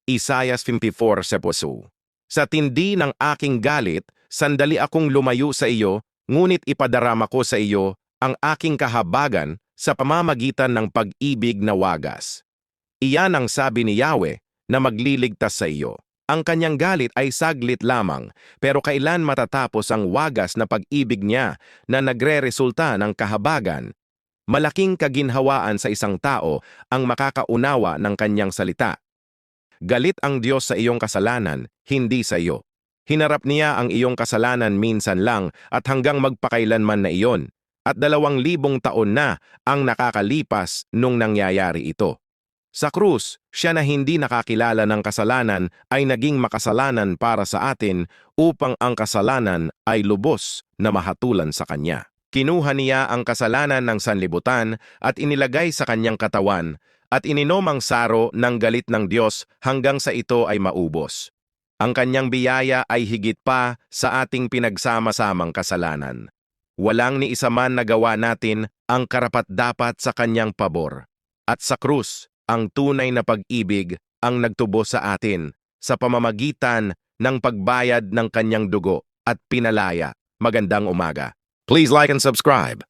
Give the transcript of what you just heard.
Isaiah 54:10. Sa tindi ng aking galit, sandali akong lumayo sa iyo, ngunit ipadarama ko sa iyo ang aking kahabagan sa pamamagitan ng pag-ibig na wagas. Iyan ang sabi ni Yahweh na magliligtas sa iyo. Ang kanyang galit ay saglit lamang, pero kailan matatapos ang wagas na pag-ibig niya na nagre-resulta ng kahabagan? Malaking kaginhawaan sa isang tao ang makakaunawa ng kanyang salita. Galit ang Diyos sa iyong kasalanan, hindi sa iyo. Hinarap niya ang iyong kasalanan minsan lang at hanggang magpakailanman na iyon. At 2,000 taon na ang nakakalipas nung nangyayari ito. Sa krus, siya na hindi nakakilala ng kasalanan ay naging makasalanan para sa atin upang ang kasalanan ay lubos na mahatulan sa kanya. Kinuha niya ang kasalanan ng sanlibutan at inilagay sa kanyang katawan at ininom ang saro ng galit ng Diyos hanggang sa ito ay maubos. Ang kanyang biyaya ay higit pa sa ating pinagsama-samang kasalanan. Walang ni isa man nagawa natin ang karapat-dapat sa kanyang pabor. At sa krus, ang tunay na pag-ibig ang nagtubo sa atin sa pamamagitan ng pagbayad ng kanyang dugo at pinalaya. Magandang umaga. Please like and subscribe.